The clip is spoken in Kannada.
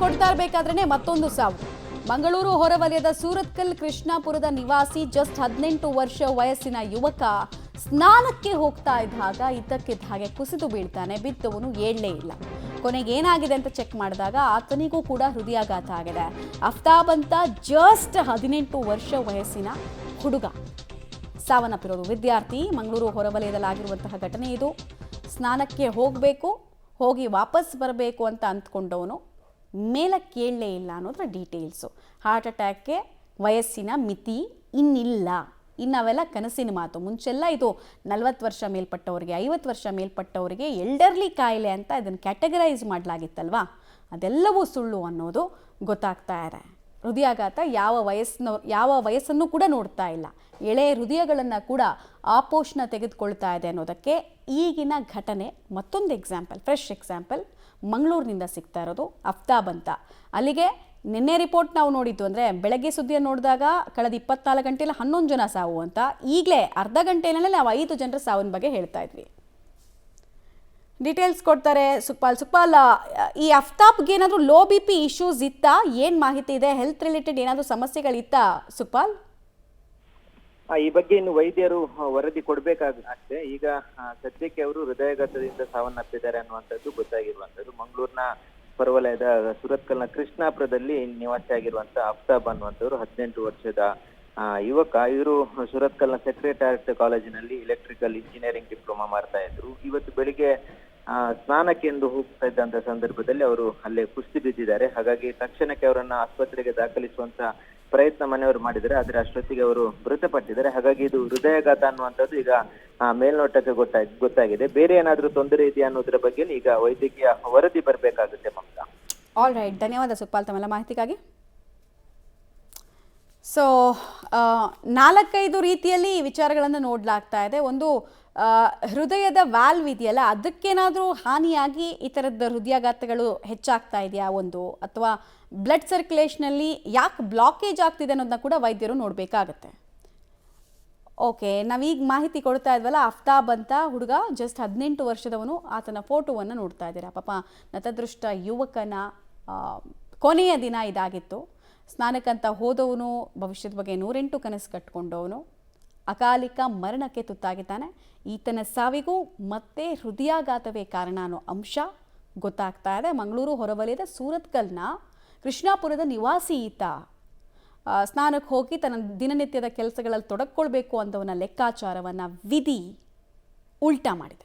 ಕೊಡ್ತಾ ಇರಬೇಕಾದ್ರೆ ಮತ್ತೊಂದು ಸಾವು. ಮಂಗಳೂರು ಹೊರವಲಯದ ಸೂರತ್ಕಲ್ ಕೃಷ್ಣಾಪುರದ ನಿವಾಸಿ ಜಸ್ಟ್ 18 ವರ್ಷ ವಯಸ್ಸಿನ ಯುವಕ ಸ್ನಾನಕ್ಕೆ ಹೋಗ್ತಾ ಇದ್ದಾಗ ಇದ್ದಕ್ಕಿದ್ದ ಹಾಗೆ ಕುಸಿದು ಬೀಳ್ತಾನೆ. ಬಿದ್ದವನು ಏಳಲೇ ಇಲ್ಲ. ಕೊನೆಗೆ ಏನಾಗಿದೆ ಅಂತ ಚೆಕ್ ಮಾಡಿದಾಗ ಆತನಿಗೂ ಕೂಡ ಹೃದಯಾಘಾತ ಆಗಿದೆ. ಅಫ್ತಾಬ್ ಅಂತ ಜಸ್ಟ್ 18 ವರ್ಷ ವಯಸ್ಸಿನ ಹುಡುಗ ಸಾವನ್ನಪ್ಪಿರೋದು. ವಿದ್ಯಾರ್ಥಿ. ಮಂಗಳೂರು ಹೊರವಲಯದಲ್ಲಾಗಿರುವಂತಹ ಘಟನೆ ಇದು. ಸ್ನಾನಕ್ಕೆ ಹೋಗಿ ವಾಪಸ್ ಬರಬೇಕು ಅಂತ ಅಂದ್ಕೊಂಡವನು ಮೇಲಕ್ಕೆ ಏಳಲೇ ಇಲ್ಲ ಅನ್ನೋದ್ರ ಡೀಟೇಲ್ಸು. ಹಾರ್ಟ್ ಅಟ್ಯಾಕ್ಗೆ ವಯಸ್ಸಿನ ಮಿತಿ ಇನ್ನಿಲ್ಲ. ಅವೆಲ್ಲ ಕನಸಿನ ಮಾತು. ಮುಂಚೆಲ್ಲ ಇದು 40 ವರ್ಷ ಮೇಲ್ಪಟ್ಟವರಿಗೆ, 50 ವರ್ಷ ಮೇಲ್ಪಟ್ಟವರಿಗೆ ಎಲ್ಡರ್ಲಿ ಕಾಯಿಲೆ ಅಂತ ಇದನ್ನು ಕ್ಯಾಟಗರೈಸ್ ಮಾಡಲಾಗಿತ್ತಲ್ವಾ, ಅದೆಲ್ಲವೂ ಸುಳ್ಳು ಅನ್ನೋದು ಗೊತ್ತಾಗ್ತಾ ಇದೆ. ಹೃದಯಾಘಾತ ಯಾವ ವಯಸ್ಸನ್ನು ಕೂಡ ನೋಡ್ತಾ ಇಲ್ಲ. ಎಳೆ ಹೃದಯಗಳನ್ನು ಕೂಡ ಆಪೋಷಣ ತೆಗೆದುಕೊಳ್ತಾ ಇದೆ ಅನ್ನೋದಕ್ಕೆ ಈಗಿನ ಘಟನೆ ಮತ್ತೊಂದು ಎಕ್ಸಾಂಪಲ್, ಫ್ರೆಶ್ ಎಕ್ಸಾಂಪಲ್ ಮಂಗಳೂರಿನಿಂದ ಸಿಗ್ತಾ ಇರೋದು. ಅಫ್ತಾಬ್ ಅಂತ. ಅಲ್ಲಿಗೆ ನಿನ್ನೆ ರಿಪೋರ್ಟ್ ನಾವು ನೋಡಿದ್ದು ಅಂದರೆ ಬೆಳಗ್ಗೆ ಸುದ್ದಿಯನ್ನು ನೋಡಿದಾಗ ಕಳೆದ 24 ಗಂಟೆಯಲ್ಲಿ 11 ಜನ ಸಾವು ಅಂತ. ಈಗಲೇ ಅರ್ಧ ಗಂಟೆಯಲ್ಲೇ ನಾವು 5 ಜನರ ಸಾವಿನ ಬಗ್ಗೆ ಹೇಳ್ತಾ ಇದ್ವಿ. ಡೀಟೇಲ್ಸ್ ಕೊಡ್ತಾರೆ ಸುಕ್ಪಾಲ್. ಈ ಅಫ್ತಾಬ್ಗೆ ಏನಾದರೂ ಲೋ BP ಇಶ್ಯೂಸ್ ಇತ್ತಾ? ಏನು ಮಾಹಿತಿ ಇದೆ? ಹೆಲ್ತ್ ರಿಲೇಟೆಡ್ ಏನಾದರೂ ಸಮಸ್ಯೆಗಳಿತ್ತಾ ಸುಕ್ಪಾಲ್? ಈ ಬಗ್ಗೆ ಇನ್ನು ವೈದ್ಯರು ವರದಿ ಕೊಡಬೇಕಾಗುತ್ತೆ. ಈಗ ಸದ್ಯಕ್ಕೆ ಅವರು ಹೃದಯಾಘಾತದಿಂದ ಸಾವನ್ನಪ್ಪಿದ್ದಾರೆ ಅನ್ನುವಂಥದ್ದು ಗೊತ್ತಾಗಿರುವಂಥದ್ದು. ಮಂಗಳೂರಿನ ಹೊರವಲಯದ ಸುರತ್ಕಲ್ನ ಕೃಷ್ಣಾಪುರದಲ್ಲಿ ನಿವಾಸಿಯಾಗಿರುವಂತಹ ಅಫ್ತಾಬ್ ಅನ್ನುವಂಥವ್ರು 18 ವರ್ಷದ ಯುವಕ. ಇವರು ಸುರತ್ಕಲ್ನ ಸೆಕ್ರೆಟರಿಯೇಟ್ ಕಾಲೇಜಿನಲ್ಲಿ ಎಲೆಕ್ಟ್ರಿಕಲ್ ಇಂಜಿನಿಯರಿಂಗ್ ಡಿಪ್ಲೊಮಾ ಮಾಡ್ತಾ ಇದ್ರು. ಇವತ್ತು ಬೆಳಿಗ್ಗೆ ಸ್ನಾನಕ್ಕೆಂದು ಹೋಗ್ತಾ ಇದ್ದಂತ ಸಂದರ್ಭದಲ್ಲಿ ಅವರು ಅಲ್ಲೇ ಕುಸಿದು ಬಿದ್ದಿದ್ದಾರೆ. ಹಾಗಾಗಿ ತಕ್ಷಣಕ್ಕೆ ಅವರನ್ನ ಆಸ್ಪತ್ರೆಗೆ ದಾಖಲಿಸುವಂತ ಪ್ರಯತ್ನ ಮನೆಯವರು ಮಾಡಿದ್ದಾರೆ. ಆದ್ರೆ ಅಷ್ಟೊತ್ತಿಗೆ ಅವರು ಮೃತಪಟ್ಟಿದ್ದಾರೆ. ಹಾಗಾಗಿ ಇದು ಹೃದಯಾಘಾತ ಅನ್ನುವಂಥದ್ದು ಈಗ ಮೇಲ್ನೋಟಕ್ಕೆ ಗೊತ್ತಾಗಿದೆ. ಬೇರೆ ಏನಾದ್ರೂ ತೊಂದರೆ ಇದೆಯಾ ಅನ್ನೋದ್ರ ಬಗ್ಗೆ ಈಗ ವೈದ್ಯಕೀಯ ವರದಿ ಬರಬೇಕಾಗುತ್ತೆ ಮಮತಾ. ಆಲ್ ರೈಟ್, ಧನ್ಯವಾದ ಸುಕ್ಪಾಲ್ ತಮ್ಮೆಲ್ಲ ಮಾಹಿತಿಗಾಗಿ. ಸೊ 4-5 ರೀತಿಯಲ್ಲಿ ವಿಚಾರಗಳನ್ನು ನೋಡಲಾಗ್ತಾ ಇದೆ. ಒಂದು ಹೃದಯದ ವ್ಯಾಲ್ವ್ ಇದೆಯಲ್ಲ, ಅದಕ್ಕೇನಾದರೂ ಹಾನಿಯಾಗಿ ಈ ಥರದ ಹೃದಯಾಘಾತಗಳು ಹೆಚ್ಚಾಗ್ತಾ ಇದೆಯಾ ಒಂದು, ಅಥವಾ ಬ್ಲಡ್ ಸರ್ಕ್ಯುಲೇಷನಲ್ಲಿ ಯಾಕೆ ಬ್ಲಾಕೇಜ್ ಆಗ್ತಿದೆ ಅನ್ನೋದನ್ನ ಕೂಡ ವೈದ್ಯರು ನೋಡಬೇಕಾಗತ್ತೆ. ಓಕೆ, ನಾವೀಗ ಮಾಹಿತಿ ಕೊಡ್ತಾ ಇದ್ವಲ್ಲ, ಅಫ್ತಾಬ್ ಅಂತ ಹುಡುಗ ಜಸ್ಟ್ 18 ವರ್ಷದವನು. ಆತನ ಫೋಟೋವನ್ನು ನೋಡ್ತಾ ಇದ್ದೀರಾ. ಪಾಪ ನತದೃಷ್ಟ ಯುವಕನ ಕೊನೆಯ ದಿನ ಇದಾಗಿತ್ತು. ಸ್ನಾನಕ್ಕಂತ ಹೋದವನು, ಭವಿಷ್ಯದ ಬಗ್ಗೆ 108 ಕನಸು ಕಟ್ಕೊಂಡವನು ಅಕಾಲಿಕ ಮರಣಕ್ಕೆ ತುತ್ತಾಗಿದ್ದಾನೆ. ಈತನ ಸಾವಿಗೂ ಮತ್ತೆ ಹೃದಯಾಘಾತವೇ ಕಾರಣ ಅನ್ನೋ ಅಂಶ ಗೊತ್ತಾಗ್ತಾ ಇದೆ. ಮಂಗಳೂರು ಹೊರವಲಯದ ಸೂರತ್ಕಲ್ನ ಕೃಷ್ಣಾಪುರದ ನಿವಾಸಿ ಈತ. ಸ್ನಾನಕ್ಕೆ ಹೋಗಿ ತನ್ನ ದಿನನಿತ್ಯದ ಕೆಲಸಗಳಲ್ಲಿ ತೊಡಗಿಕೊಳ್ಬೇಕು ಅಂತವನ ಲೆಕ್ಕಾಚಾರವನ್ನು ವಿಧಿ ಉಲ್ಟಾ ಮಾಡಿದೆ.